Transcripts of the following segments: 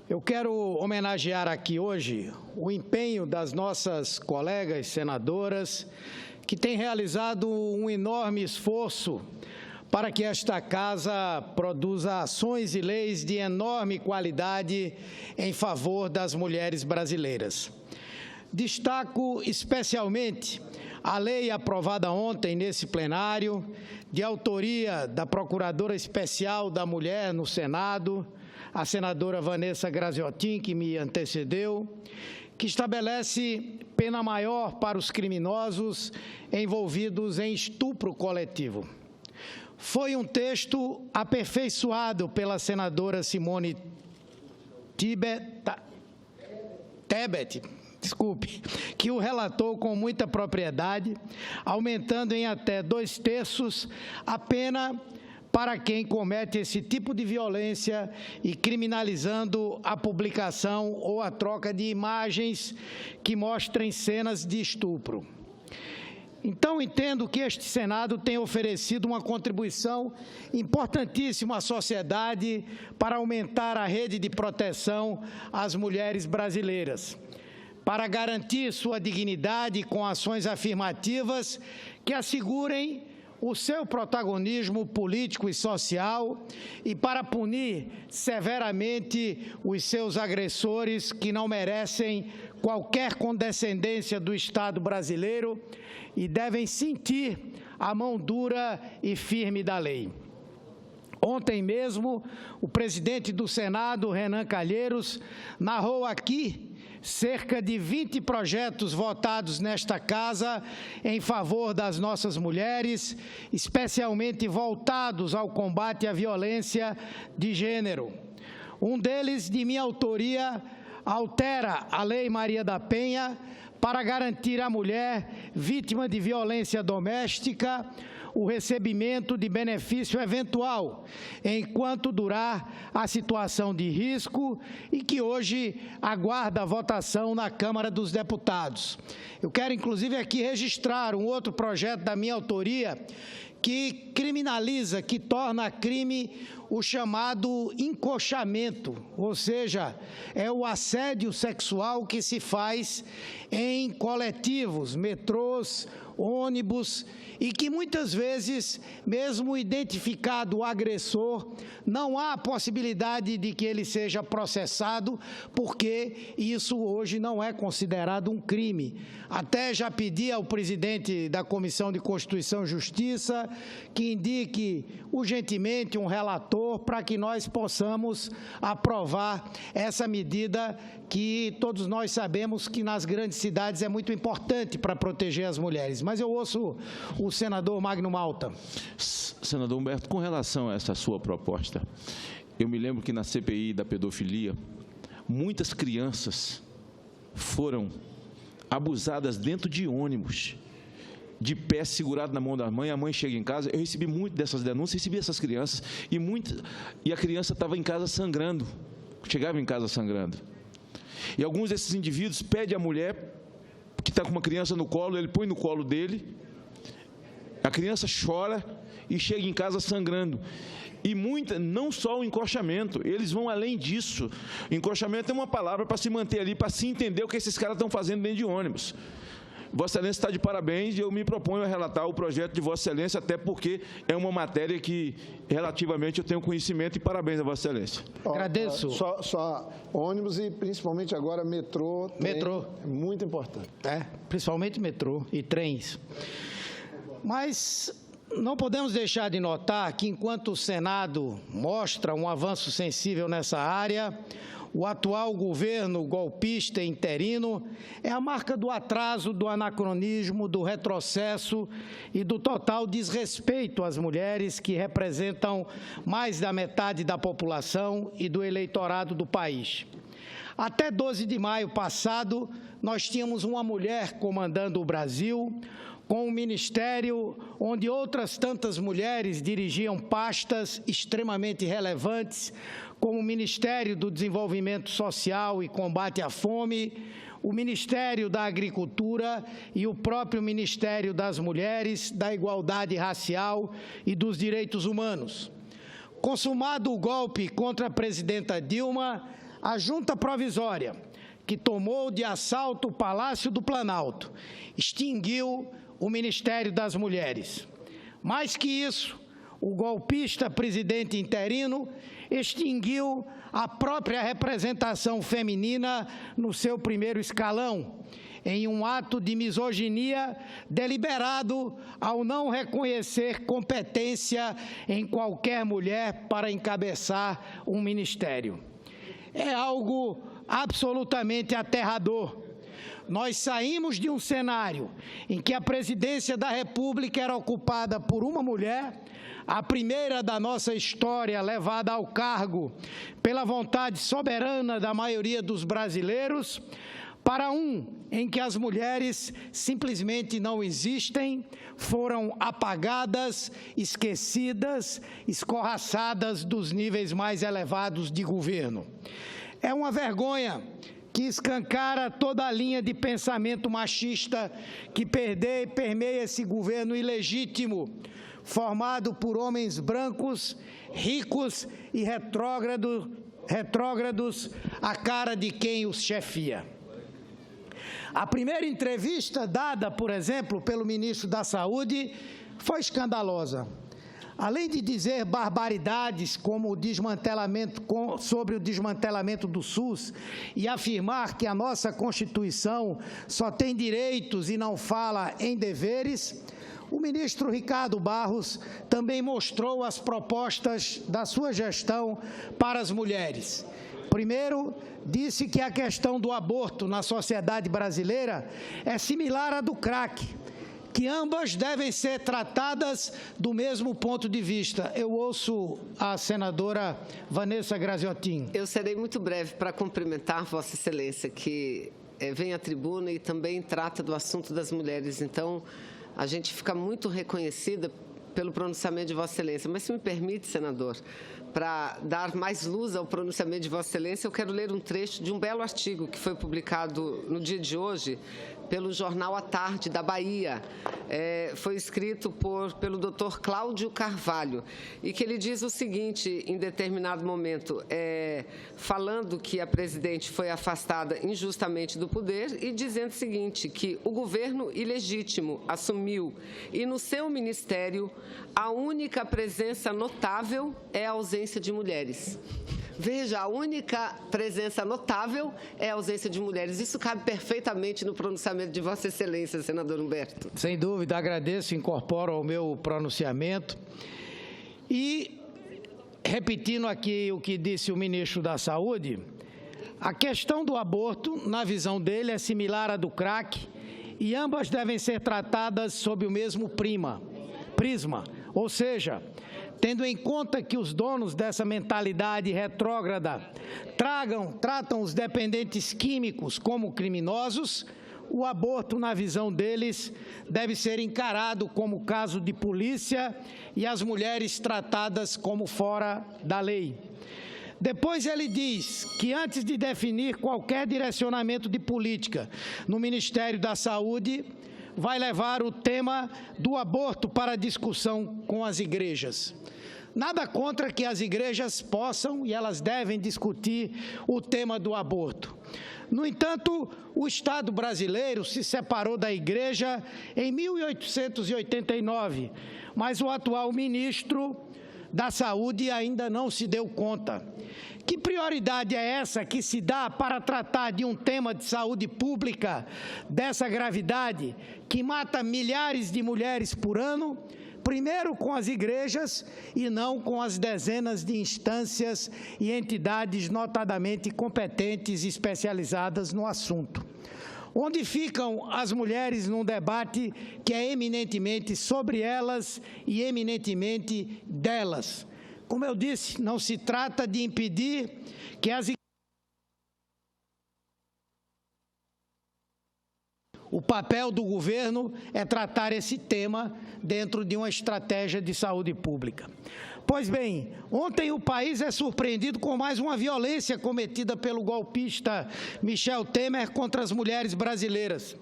Eu quero homenagear aqui hoje o empenho das nossas colegas senadoras que têm realizado um enorme esforço para que esta Casa produza ações e leis de enorme qualidade em favor das mulheres brasileiras. Destaco especialmente a lei aprovada ontem nesse plenário, de autoria da Procuradora Especial da Mulher no Senado, a senadora Vanessa Graziotin, que me antecedeu, que estabelece pena maior para os criminosos envolvidos em estupro coletivo. Foi um texto aperfeiçoado pela senadora Simone Tebet, que o relatou com muita propriedade, aumentando em até 2/3 a pena para quem comete esse tipo de violência e criminalizando a publicação ou a troca de imagens que mostrem cenas de estupro. Então, entendo que este Senado tem oferecido uma contribuição importantíssima à sociedade para aumentar a rede de proteção às mulheres brasileiras, para garantir sua dignidade com ações afirmativas que assegurem o seu protagonismo político e social e para punir severamente os seus agressores que não merecem qualquer condescendência do Estado brasileiro e devem sentir a mão dura e firme da lei. Ontem mesmo, o presidente do Senado, Renan Calheiros, narrou aqui cerca de 20 projetos votados nesta Casa em favor das nossas mulheres, especialmente voltados ao combate à violência de gênero. Um deles, de minha autoria, altera a Lei Maria da Penha para garantir à mulher vítima de violência doméstica o recebimento de benefício eventual, enquanto durar a situação de risco e que hoje aguarda a votação na Câmara dos Deputados. Eu quero, inclusive, aqui registrar um outro projeto da minha autoria que criminaliza, que torna crime o chamado encoxamento, ou seja, é o assédio sexual que se faz em coletivos, metrôs, ônibus, e que muitas vezes, mesmo identificado o agressor, não há possibilidade de que ele seja processado, porque isso hoje não é considerado um crime. Até já pedi ao presidente da Comissão de Constituição e Justiça que indique urgentemente um relator para que nós possamos aprovar essa medida que todos nós sabemos que nas grandes cidades é muito importante para proteger as mulheres. Mas eu ouço o senador Magno Malta. Senador Humberto, com relação a essa sua proposta, eu me lembro que na CPI da pedofilia, muitas crianças foram abusadas dentro de ônibus, de pé segurado na mão da mãe, a mãe chega em casa, eu recebi muito dessas denúncias, recebi essas crianças, e a criança estava em casa sangrando, chegava em casa sangrando. E alguns desses indivíduos pedem à mulher, que está com uma criança no colo, ele põe no colo dele, a criança chora e chega em casa sangrando. E não só o encoxamento, eles vão além disso. O encoxamento é uma palavra para se manter ali, para se entender o que esses caras estão fazendo dentro de ônibus. Vossa Excelência está de parabéns e eu me proponho a relatar o projeto de Vossa Excelência, até porque é uma matéria que, relativamente, eu tenho conhecimento e parabéns a Vossa Excelência. Agradeço. Só ônibus e, principalmente agora, metrô. Metrô. É muito importante. Principalmente metrô e trens. Mas não podemos deixar de notar que, enquanto o Senado mostra um avanço sensível nessa área, o atual governo golpista interino é a marca do atraso, do anacronismo, do retrocesso e do total desrespeito às mulheres que representam mais da metade da população e do eleitorado do país. Até 12 de maio passado, nós tínhamos uma mulher comandando o Brasil, com um ministério onde outras tantas mulheres dirigiam pastas extremamente relevantes, como o Ministério do Desenvolvimento Social e Combate à Fome, o Ministério da Agricultura e o próprio Ministério das Mulheres, da Igualdade Racial e dos Direitos Humanos. Consumado o golpe contra a presidenta Dilma, a junta provisória, que tomou de assalto o Palácio do Planalto, extinguiu o Ministério das Mulheres. Mais que isso, o golpista presidente interino extinguiu a própria representação feminina no seu primeiro escalão, em um ato de misoginia deliberado ao não reconhecer competência em qualquer mulher para encabeçar um ministério. É algo absolutamente aterrador. Nós saímos de um cenário em que a presidência da República era ocupada por uma mulher, a primeira da nossa história levada ao cargo pela vontade soberana da maioria dos brasileiros, para um em que as mulheres simplesmente não existem, foram apagadas, esquecidas, escorraçadas dos níveis mais elevados de governo. É uma vergonha que escancara toda a linha de pensamento machista que permeia esse governo ilegítimo, formado por homens brancos, ricos e retrógrados, à cara de quem os chefia. A primeira entrevista dada, por exemplo, pelo ministro da Saúde foi escandalosa. Além de dizer barbaridades como sobre o desmantelamento do SUS e afirmar que a nossa Constituição só tem direitos e não fala em deveres, o ministro Ricardo Barros também mostrou as propostas da sua gestão para as mulheres. Primeiro, disse que a questão do aborto na sociedade brasileira é similar à do crack, que ambas devem ser tratadas do mesmo ponto de vista. Eu ouço a senadora Vanessa Graziotin. Eu serei muito breve para cumprimentar Vossa Excelência, que vem à tribuna e também trata do assunto das mulheres. Então, a gente fica muito reconhecida pelo pronunciamento de Vossa Excelência. Mas, se me permite, senador, para dar mais luz ao pronunciamento de Vossa Excelência, eu quero ler um trecho de um belo artigo que foi publicado no dia de hoje pelo jornal A Tarde, da Bahia. Foi escrito pelo Dr. Cláudio Carvalho, e que ele diz o seguinte, em determinado momento, falando que a presidente foi afastada injustamente do poder e dizendo o seguinte, que o governo ilegítimo assumiu e no seu ministério a única presença notável é a ausência de mulheres. Veja, a única presença notável é a ausência de mulheres. Isso cabe perfeitamente no pronunciamento de Vossa Excelência, senador Humberto. Sem dúvida, agradeço, incorporo ao meu pronunciamento. E, repetindo aqui o que disse o ministro da Saúde, a questão do aborto, na visão dele, é similar à do crack e ambas devem ser tratadas sob o mesmo prisma, ou seja, tendo em conta que os donos dessa mentalidade retrógrada tratam os dependentes químicos como criminosos, o aborto, na visão deles, deve ser encarado como caso de polícia e as mulheres tratadas como fora da lei. Depois ele diz que antes de definir qualquer direcionamento de política no Ministério da Saúde, vai levar o tema do aborto para discussão com as igrejas. Nada contra que as igrejas possam e elas devem discutir o tema do aborto. No entanto, o Estado brasileiro se separou da igreja em 1889, mas o atual ministro da Saúde ainda não se deu conta. Que prioridade é essa que se dá para tratar de um tema de saúde pública dessa gravidade, que mata milhares de mulheres por ano, primeiro com as igrejas e não com as dezenas de instâncias e entidades notadamente competentes e especializadas no assunto? Onde ficam as mulheres num debate que é eminentemente sobre elas e eminentemente delas? Como eu disse, não se trata de impedir que as igrejas... O papel do governo é tratar esse tema dentro de uma estratégia de saúde pública. Pois bem, ontem o país é surpreendido com mais uma violência cometida pelo golpista Michel Temer contra as mulheres brasileiras.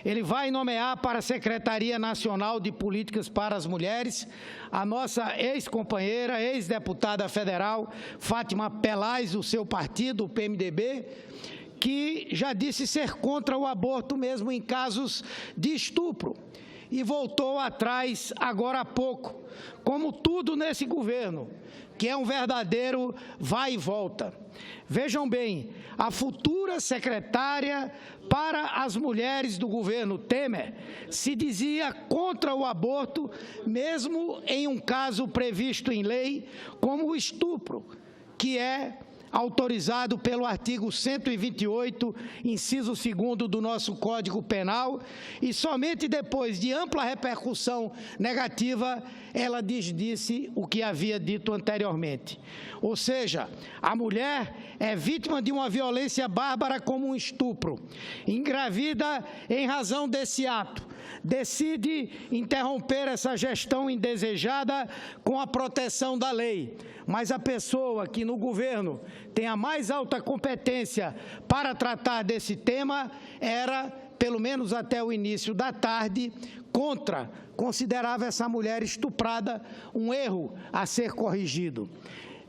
Ele vai nomear para a Secretaria Nacional de Políticas para as Mulheres a nossa ex-companheira, ex-deputada federal, Fátima Pelaz, do seu partido, o PMDB, que já disse ser contra o aborto mesmo em casos de estupro. E voltou atrás agora há pouco, como tudo nesse governo, que é um verdadeiro vai e volta. Vejam bem, a futura secretária para as mulheres do governo Temer se dizia contra o aborto, mesmo em um caso previsto em lei, como o estupro, que é autorizado pelo artigo 128, inciso 2º do nosso Código Penal, e somente depois de ampla repercussão negativa, ela desdisse o que havia dito anteriormente. Ou seja, a mulher é vítima de uma violência bárbara como um estupro, engravida em razão desse ato, decide interromper essa gestão indesejada com a proteção da lei. Mas a pessoa que no governo tem a mais alta competência para tratar desse tema era, pelo menos até o início da tarde, considerava essa mulher estuprada um erro a ser corrigido.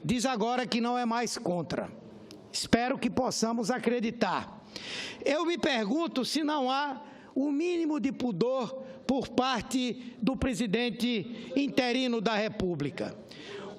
Diz agora que não é mais contra. Espero que possamos acreditar. Eu me pergunto se não há o mínimo de pudor por parte do presidente interino da República.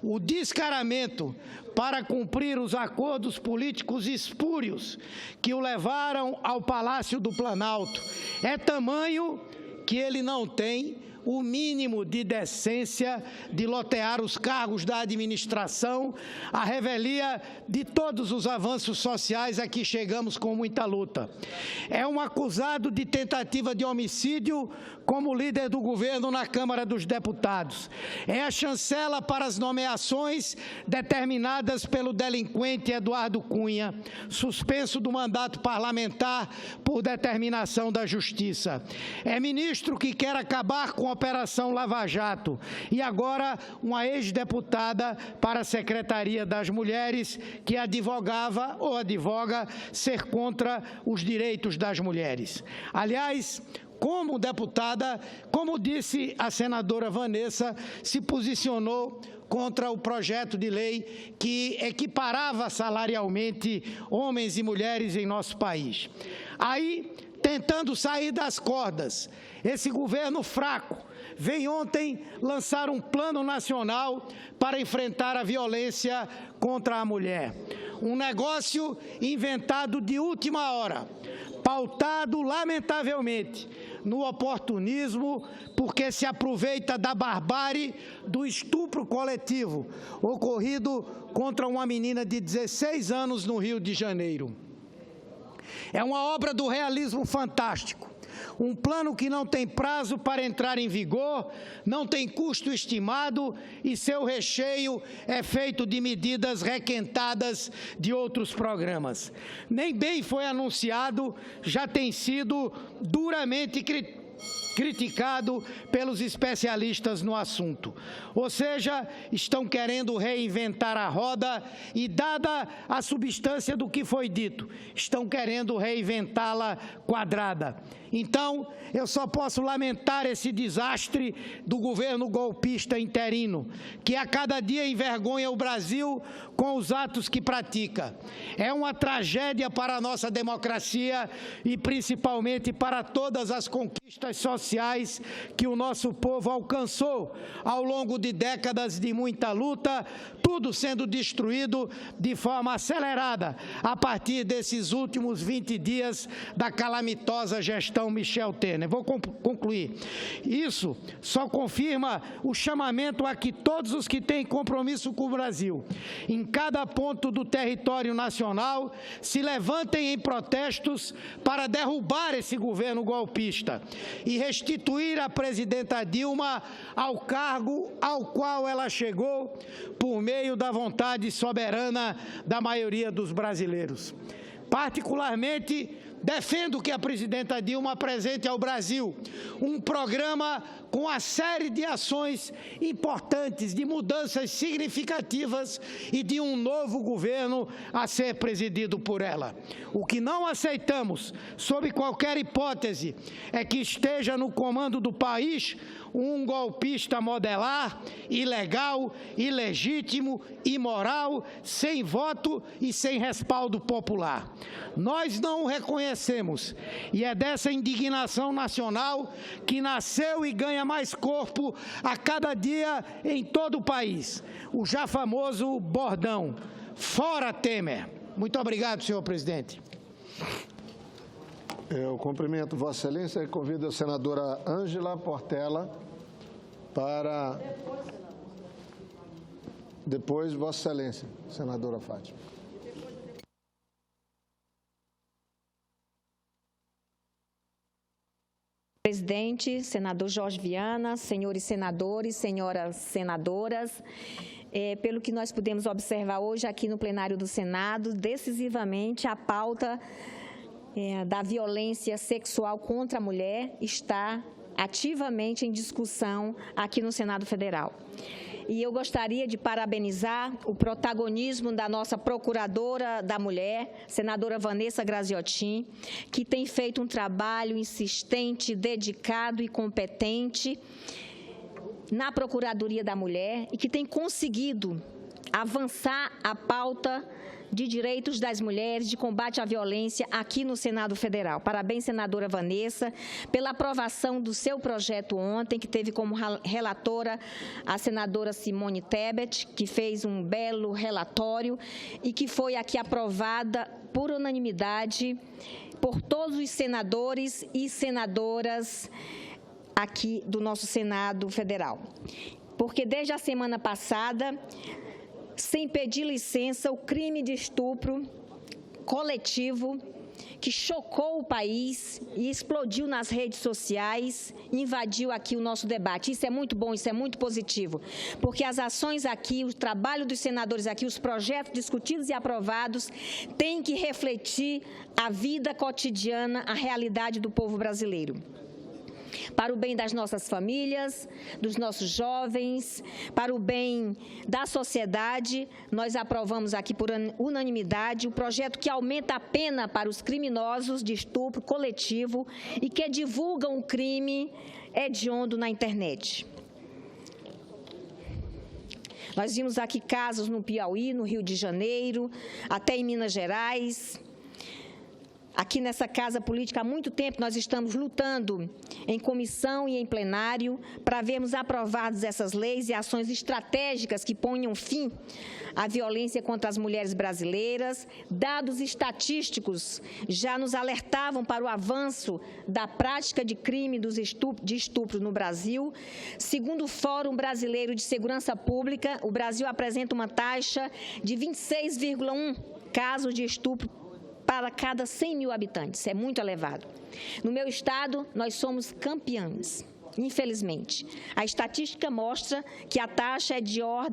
O descaramento para cumprir os acordos políticos espúrios que o levaram ao Palácio do Planalto é tamanho que ele não tem o mínimo de decência de lotear os cargos da administração, à revelia de todos os avanços sociais a que chegamos com muita luta. É um acusado de tentativa de homicídio como líder do governo na Câmara dos Deputados. É a chancela para as nomeações determinadas pelo delinquente Eduardo Cunha, suspenso do mandato parlamentar por determinação da Justiça. É ministro que quer acabar com a Operação Lava Jato e agora uma ex-deputada para a Secretaria das Mulheres que advogava ou advoga ser contra os direitos das mulheres. Aliás, como deputada, como disse a senadora Vanessa, se posicionou contra o projeto de lei que equiparava salarialmente homens e mulheres em nosso país. Aí, tentando sair das cordas, esse governo fraco vem ontem lançar um plano nacional para enfrentar a violência contra a mulher. Um negócio inventado de última hora, pautado, lamentavelmente, no oportunismo, porque se aproveita da barbárie do estupro coletivo ocorrido contra uma menina de 16 anos no Rio de Janeiro. É uma obra do realismo fantástico. Um plano que não tem prazo para entrar em vigor, não tem custo estimado e seu recheio é feito de medidas requentadas de outros programas. Nem bem foi anunciado, já tem sido duramente criticado pelos especialistas no assunto. Ou seja, estão querendo reinventar a roda e, dada a substância do que foi dito, estão querendo reinventá-la quadrada. Então, eu só posso lamentar esse desastre do governo golpista interino, que a cada dia envergonha o Brasil com os atos que pratica. É uma tragédia para a nossa democracia e principalmente para todas as conquistas sociais que o nosso povo alcançou ao longo de décadas de muita luta, tudo sendo destruído de forma acelerada a partir desses últimos 20 dias da calamitosa gestão Michel Temer. Vou concluir. Isso só confirma o chamamento a que todos os que têm compromisso com o Brasil, em cada ponto do território nacional, se levantem em protestos para derrubar esse governo golpista e restituir a presidenta Dilma ao cargo ao qual ela chegou por meio da vontade soberana da maioria dos brasileiros. Particularmente, defendo que a presidenta Dilma apresente ao Brasil um programa com a série de ações importantes, de mudanças significativas e de um novo governo a ser presidido por ela. O que não aceitamos, sob qualquer hipótese, é que esteja no comando do país um golpista modelar, ilegal, ilegítimo, imoral, sem voto e sem respaldo popular. Nós não o reconhecemos e é dessa indignação nacional que nasceu e ganha mais corpo a cada dia em todo o país. O já famoso bordão, fora Temer. Muito obrigado, senhor presidente. Eu cumprimento Vossa Excelência e convido a senadora Ângela Portela para... Depois, Vossa Excelência, senadora Fátima. Presidente, senador Jorge Viana, senhores senadores, senhoras senadoras, pelo que nós pudemos observar hoje aqui no plenário do Senado, decisivamente a pauta da violência sexual contra a mulher está ativamente em discussão aqui no Senado Federal. E eu gostaria de parabenizar o protagonismo da nossa procuradora da mulher, senadora Vanessa Graziotin, que tem feito um trabalho insistente, dedicado e competente na Procuradoria da Mulher e que tem conseguido avançar a pauta de direitos das mulheres, de combate à violência aqui no Senado Federal. Parabéns, senadora Vanessa, pela aprovação do seu projeto ontem, que teve como relatora a senadora Simone Tebet, que fez um belo relatório e que foi aqui aprovada por unanimidade por todos os senadores e senadoras aqui do nosso Senado Federal. Porque desde a semana passada, sem pedir licença, o crime de estupro coletivo que chocou o país e explodiu nas redes sociais, invadiu aqui o nosso debate. Isso é muito bom, isso é muito positivo, porque as ações aqui, o trabalho dos senadores aqui, os projetos discutidos e aprovados têm que refletir a vida cotidiana, a realidade do povo brasileiro. Para o bem das nossas famílias, dos nossos jovens, para o bem da sociedade, nós aprovamos aqui por unanimidade o projeto que aumenta a pena para os criminosos de estupro coletivo e que divulgam o crime hediondo na internet. Nós vimos aqui casos no Piauí, no Rio de Janeiro, até em Minas Gerais. Aqui nessa Casa Política, há muito tempo, nós estamos lutando em comissão e em plenário para vermos aprovadas essas leis e ações estratégicas que ponham fim à violência contra as mulheres brasileiras. Dados estatísticos já nos alertavam para o avanço da prática de crime de estupro no Brasil. Segundo o Fórum Brasileiro de Segurança Pública, o Brasil apresenta uma taxa de 26,1 casos de estupro para cada 100 mil habitantes. É muito elevado. No meu estado, nós somos campeões, infelizmente. A estatística mostra que a taxa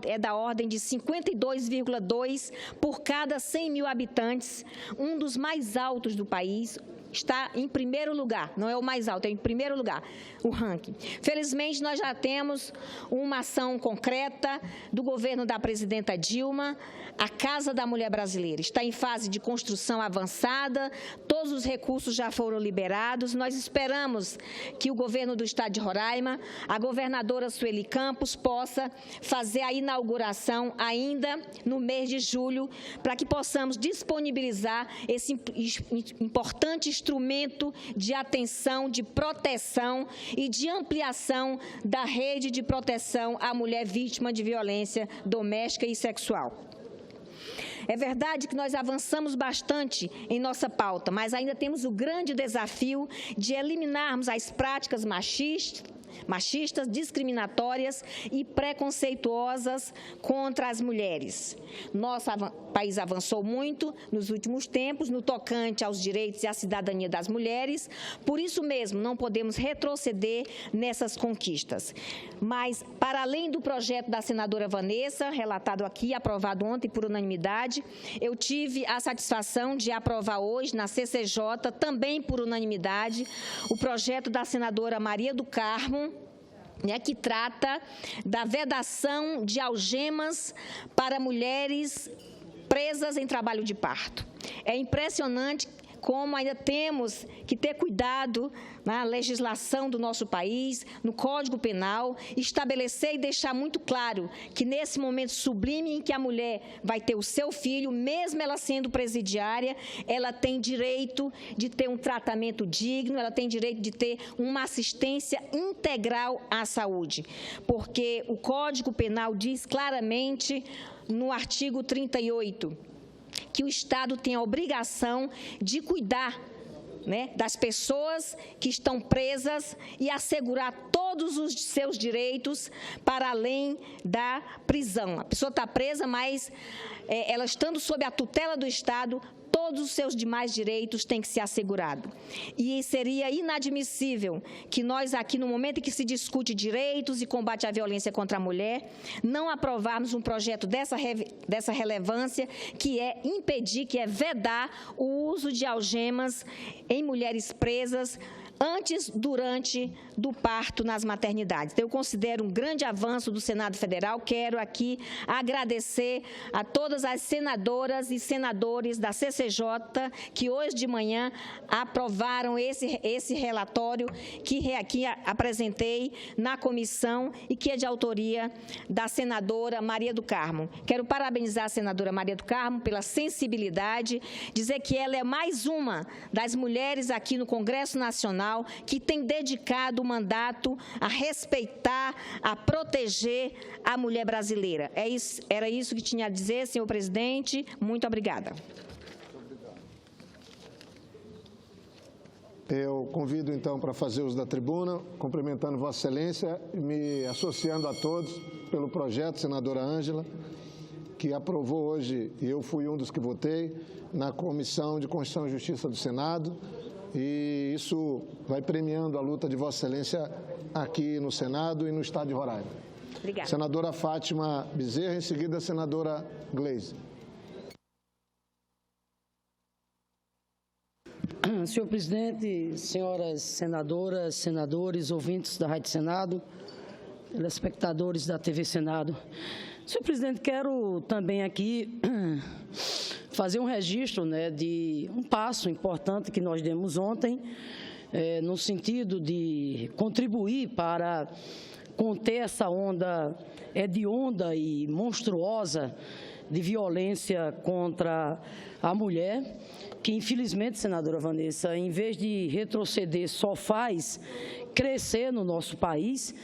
é da ordem de 52,2 por cada 100 mil habitantes, um dos mais altos do país. Está em primeiro lugar, não é o mais alto, é em primeiro lugar, o ranking. Felizmente, nós já temos uma ação concreta do governo da presidenta Dilma. A Casa da Mulher Brasileira está em fase de construção avançada, todos os recursos já foram liberados. Nós esperamos que o governo do estado de Roraima, a governadora Sueli Campos, possa fazer a inauguração ainda no mês de julho, para que possamos disponibilizar esse importante instrumento de atenção, de proteção e de ampliação da rede de proteção à mulher vítima de violência doméstica e sexual. É verdade que nós avançamos bastante em nossa pauta, mas ainda temos o grande desafio de eliminarmos as práticas machistas, machistas, discriminatórias e preconceituosas contra as mulheres. Nosso país avançou muito nos últimos tempos no tocante aos direitos e à cidadania das mulheres, por isso mesmo não podemos retroceder nessas conquistas. Mas, para além do projeto da senadora Vanessa, relatado aqui, aprovado ontem por unanimidade, eu tive a satisfação de aprovar hoje na CCJ, também por unanimidade, o projeto da senadora Maria do Carmo, que trata da vedação de algemas para mulheres presas em trabalho de parto. É impressionante como ainda temos que ter cuidado na legislação do nosso país, no Código Penal, estabelecer e deixar muito claro que nesse momento sublime em que a mulher vai ter o seu filho, mesmo ela sendo presidiária, ela tem direito de ter um tratamento digno, ela tem direito de ter uma assistência integral à saúde, porque o Código Penal diz claramente no artigo 38, que o Estado tem a obrigação de cuidar, das pessoas que estão presas e assegurar todos os seus direitos para além da prisão. A pessoa está presa, mas ela estando sob a tutela do Estado, todos os seus demais direitos têm que ser assegurados. E seria inadmissível que nós aqui, no momento em que se discute direitos e combate à violência contra a mulher, não aprovarmos um projeto dessa relevância, que é impedir, que é vedar o uso de algemas em mulheres presas antes, durante do parto nas maternidades. Então, eu considero um grande avanço do Senado Federal. Quero aqui agradecer a todas as senadoras e senadores da CCJ que hoje de manhã aprovaram esse relatório que aqui apresentei na comissão e que é de autoria da senadora Maria do Carmo. Quero parabenizar a senadora Maria do Carmo pela sensibilidade, dizer que ela é mais uma das mulheres aqui no Congresso Nacional que tem dedicado o mandato a respeitar, a proteger a mulher brasileira. Era isso que tinha a dizer, senhor presidente. Muito obrigada. Eu convido, então, para fazer uso da tribuna, cumprimentando Vossa Excelência e me associando a todos pelo projeto, senadora Ângela, que aprovou hoje, e eu fui um dos que votei, na Comissão de Constituição e Justiça do Senado, e isso vai premiando a luta de Vossa Excelência aqui no Senado e no Estado de Roraima. Obrigada. Senadora Fátima Bezerra, em seguida a senadora Gleise. Senhor presidente, senhoras senadoras, senadores, ouvintes da Rádio Senado, telespectadores da TV Senado. Senhor presidente, quero também aqui fazer um registro de um passo importante que nós demos ontem, no sentido de contribuir para conter essa onda hedionda e monstruosa de violência contra a mulher, que infelizmente, senadora Vanessa, em vez de retroceder, só faz crescer no nosso país.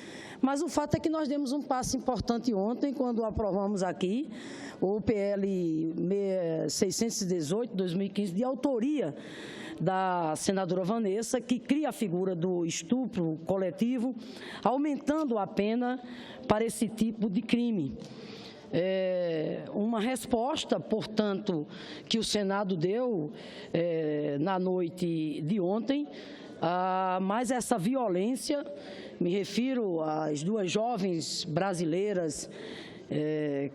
Mas o fato é que nós demos um passo importante ontem, quando aprovamos aqui o PL 618/2015, de autoria da senadora Vanessa, que cria a figura do estupro coletivo, aumentando a pena para esse tipo de crime. Uma resposta, portanto, que o Senado deu na noite de ontem, a mais essa violência. Me refiro às duas jovens brasileiras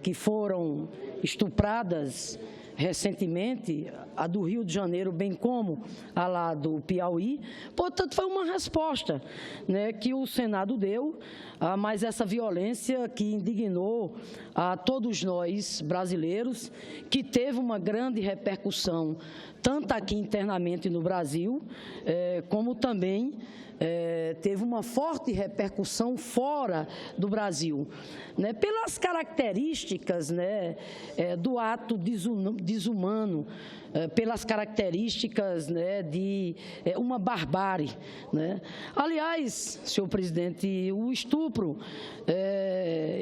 que foram estupradas recentemente, a do Rio de Janeiro, bem como a lá do Piauí. Portanto, foi uma resposta que o Senado deu a mais essa violência que indignou a todos nós brasileiros, que teve uma grande repercussão, tanto aqui internamente no Brasil, como também teve uma forte repercussão fora do Brasil, pelas características do ato desumano pelas características, né, de uma barbárie, né? Aliás, senhor presidente, o estupro,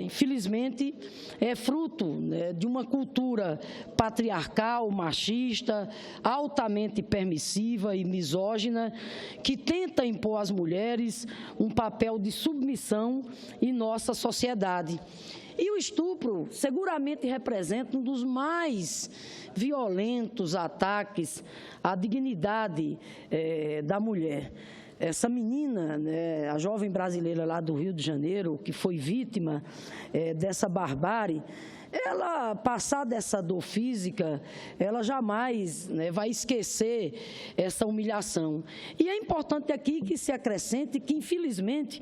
infelizmente, é fruto, né, de uma cultura patriarcal, machista, altamente permissiva e misógina, que tenta impor às mulheres um papel de submissão em nossa sociedade. E o estupro seguramente representa um dos mais violentos ataques à dignidade da mulher. Essa menina, né, a jovem brasileira lá do Rio de Janeiro, que foi vítima dessa barbárie, ela, passada essa dor física, ela jamais, né, vai esquecer essa humilhação. E é importante aqui que se acrescente que, infelizmente,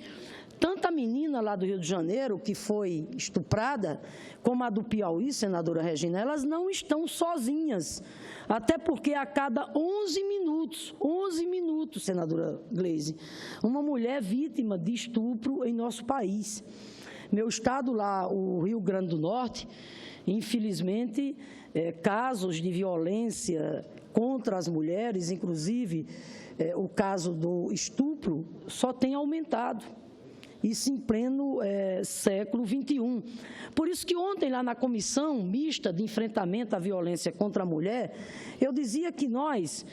tanto a menina lá do Rio de Janeiro, que foi estuprada, como a do Piauí, senadora Regina, elas não estão sozinhas. Até porque a cada 11 minutos, senadora Gleisi, uma mulher vítima de estupro em nosso país. Meu estado lá, o Rio Grande do Norte, infelizmente, casos de violência contra as mulheres, inclusive o caso do estupro, só tem aumentado. Isso em pleno século XXI. Por isso que ontem, lá na Comissão Mista de Enfrentamento à Violência contra a Mulher, eu dizia que nós